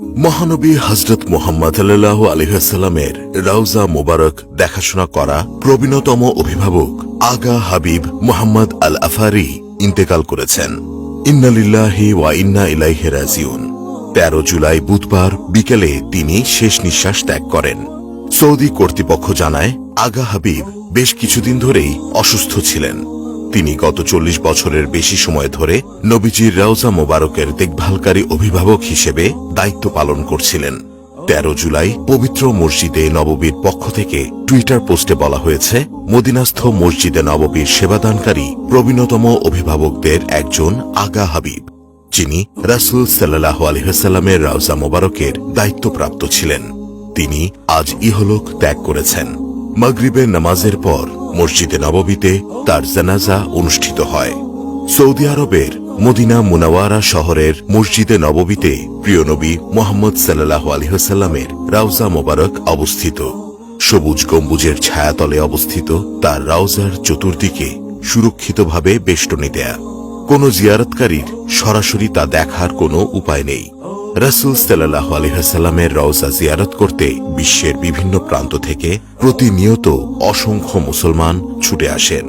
মহানবী হযরত মুহাম্মদ সাল্লাল্লাহু আলাইহি ওয়াসাল্লামের রওজা মোবারক দেখাশোনা করা প্রবীণতম অভিভাবক আগা হাবিব মুহাম্মদ আল আফারি ইন্তেকাল করেছেন। ইন্না লিল্লাহি ওয়া ইন্না ইলাইহি রাজিউন। 13 জুলাই বুধবার বিকেলে তিনি শেষ নিঃশ্বাস ত্যাগ করেন। সৌদি কর্তৃপক্ষ জানায়, আগা হাবিব বেশ কিছুদিন ধরেই অসুস্থ ছিলেন। তিনি গত 40 বছরের বেশি সময় ধরে নবীজির রওজা মোবারকের দেখভালকারী অভিভাবক হিসেবে দায়িত্ব পালন করছিলেন। 13 জুলাই পবিত্র মসজিদে নববীর পক্ষ থেকে টুইটার পোস্টে বলা হয়েছে, মদিনাস্থ মসজিদে নববীর সেবাদানকারী প্রবীণতম অভিভাবকদের একজন আগা হাবিব, যিনি রাসূল সাল্লাল্লাহু আলাইহি ওয়াসাল্লামের রওজা মোবারকের দায়িত্বপ্রাপ্ত ছিলেন, তিনি আজ ইহলোক ত্যাগ করেছেন। মাগরিবের নামাজের পর মসজিদে নববীতে তার জানাজা অনুষ্ঠিত হয়। সৌদি আরবের মদিনা মুনাওয়ারা শহরের মসজিদে নববীতে প্রিয় নবী মুহাম্মদ সাল্লাল্লাহু আলাইহি ওয়াসাল্লামের রওজা মোবারক অবস্থিত। সবুজ গম্বুজের ছায়াতলে অবস্থিত তার রওজার চতুর্দিকে সুরক্ষিতভাবে বেষ্টনী দেয়া। কোন জিয়ারতকারীর সরাসরি তা দেখার কোনো উপায় নেই। রাসূল সাল্লাল্লাহু আলাইহি ওয়াসাল্লামের রওজা জিয়ারত করতে বিশ্বের বিভিন্ন প্রান্ত থেকে প্রতিনিয়ত অসংখ্য মুসলমান ছুটে আসেন।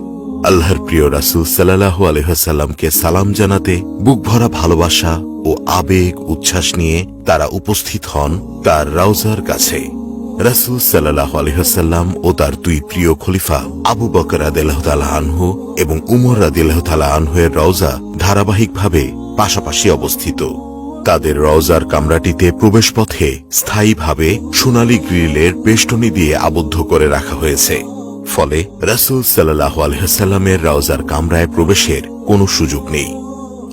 আল্লাহর প্রিয় রাসূল সাল্লাল্লাহু আলাইহি ওয়াসাল্লামকে সালাম জানাতে বুকভরা ভালোবাসা ও আবেগ উচ্ছ্বাস নিয়ে তারা উপস্থিত হন তার রওজার কাছে। রাসূল সাল্লাল্লাহু আলাইহি ওয়াসাল্লাম ও তার দুই প্রিয় খলিফা আবু বকর রাদিয়াল্লাহু তাআলা আনহু এবং উমর রাদিয়াল্লাহু তাআলা আনহু এর রওজা ধারাবাহিকভাবে পাশাপাশি অবস্থিত। তাদের রওজার কামরাটিতে প্রবেশপথে স্থায়ীভাবে সোনালী গ্রিলের বেষ্টনী দিয়ে আবদ্ধ করে রাখা হয়েছে। ফলে রাসূল সাল্লাল্লাহু আলাইহি ওয়াসাল্লামের রওজার কামরায় প্রবেশের কোনো সুযোগ নেই।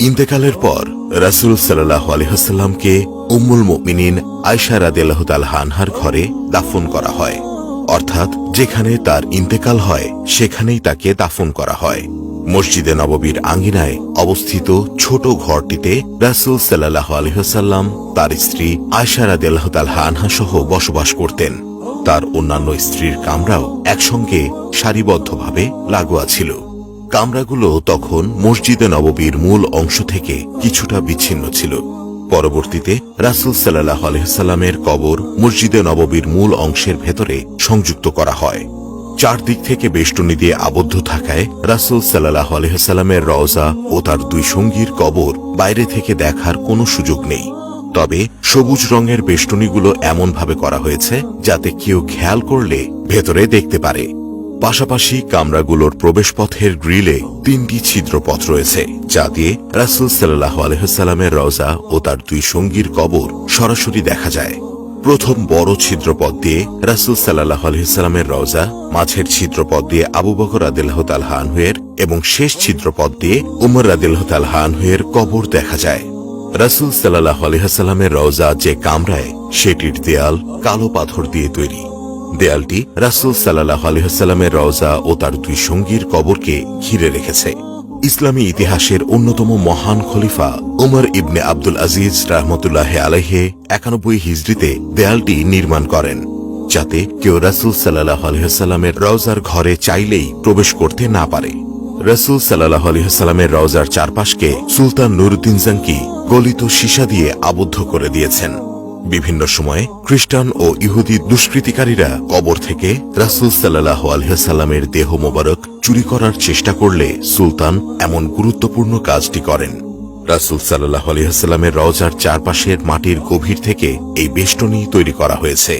ইন্তেকালের পর রাসূল সাল্লাল্লাহু আলাইহি ওয়াসাল্লামকে উম্মুল মুমিনিন আয়েশা রাদিয়াল্লাহু তাআলা আনহার ঘরে দাফন করা হয়, অর্থাৎ যেখানে তার ইন্তেকাল হয় সেখানেই তাকে দাফন করা হয়। মসজিদে নববীর আঙ্গিনায় অবস্থিত ছোট ঘরটিতে রাসূল সাল্লাল্লাহু আলাইহি ওয়াসাল্লাম তার স্ত্রী আয়েশা রাদিয়াল্লাহু তাআলা আনহা সহ বসবাস করতেন। তার অন্যান্য স্ত্রীর কামরাও একসঙ্গে সারিবদ্ধভাবে লাগোয়া ছিল। কামরাগুলো তখন মসজিদে নববীর মূল অংশ থেকে কিছুটা বিচ্ছিন্ন ছিল। পরবর্তীতে রাসূল সাল্লাল্লাহু আলাইহি ওয়াসাল্লামের কবর মসজিদে নববীর মূল অংশের ভেতরে সংযুক্ত করা হয়। চারদিক থেকে বেষ্টনী দিয়ে আবদ্ধ থাকায় রাসূল সাল্লাল্লাহু আলাইহি ওয়াসাল্লামের রওজা ও তার দুই সঙ্গীর কবর বাইরে থেকে দেখার কোনো সুযোগ নেই। তবে সবুজ রঙের বেষ্টনীগুলো এমনভাবে করা হয়েছে যাতে কেউ খেয়াল করলে ভেতরে দেখতে পারে। পাশাপাশি কামরাগুলোর প্রবেশপথের গ্রিলে 3টি ছিদ্রপথ রয়েছে, যা দিয়ে রাসূল সাল্লাল্লাহু আলাইহি ওয়াসাল্লামের রওজা ও তার দুই সঙ্গীর কবর সরাসরি দেখা যায়। প্রথম বড় ছিদ্রপথ দিয়ে রাসূল সাল্লাল্লাহু আলাইহি ওয়াসাল্লামের রওজা, মাঝের ছিদ্রপথ দিয়ে আবু বকর রাদিয়াল্লাহু তাআলা আনহু এর এবং শেষ ছিদ্রপথ দিয়ে উমর রাদিয়াল্লাহু তাআলা আনহু এর কবর দেখা যায়। রাসূল সাল্লাল্লাহু আলাইহি ওয়াসাল্লামের রওজা যে কামরায়, সেটির দেয়াল কালো পাথর দিয়ে তৈরি। দেয়ালটি রাসূল সাল্লাল্লাহু আলাইহি ওয়াসাল্লামের রওজা ও তার দুই সঙ্গীর কবরকে ঘিরে রেখেছে। ইসলামী ইতিহাসের অন্যতম মহান খলিফা উমর ইবনে আব্দুল আজিজ রাহমাতুল্লাহি আলাইহি 91 হিজরিতে দেয়ালটি নির্মাণ করেন, যাতে কেউ রাসূল সাল্লাল্লাহু আলাইহি ওয়াসাল্লামের রওজার ঘরে চাইলেই প্রবেশ করতে না পারে। রাসূল সাল্লাল্লাহু আলাইহি ওয়াসাল্লামের রওজার চারপাশকে সুলতান নুরউদ্দিন জঙ্কি গলিত সীসা দিয়ে আবদ্ধ করে দিয়েছেন। বিভিন্ন সময়ে খ্রিস্টান ও ইহুদি দুষ্কৃতিকারীরা কবর থেকে রাসূল সাল্লাল্লাহু আলাইহি ওয়াসাল্লামের দেহ মোবারক চুরি করার চেষ্টা করলে সুলতান এমন গুরুত্বপূর্ণ কাজটি করেন। রাসূল সাল্লাল্লাহু আলাইহি ওয়াসাল্লামের রওজার চারপাশের মাটির গভীর থেকে এই বেষ্টনী তৈরি করা হয়েছে।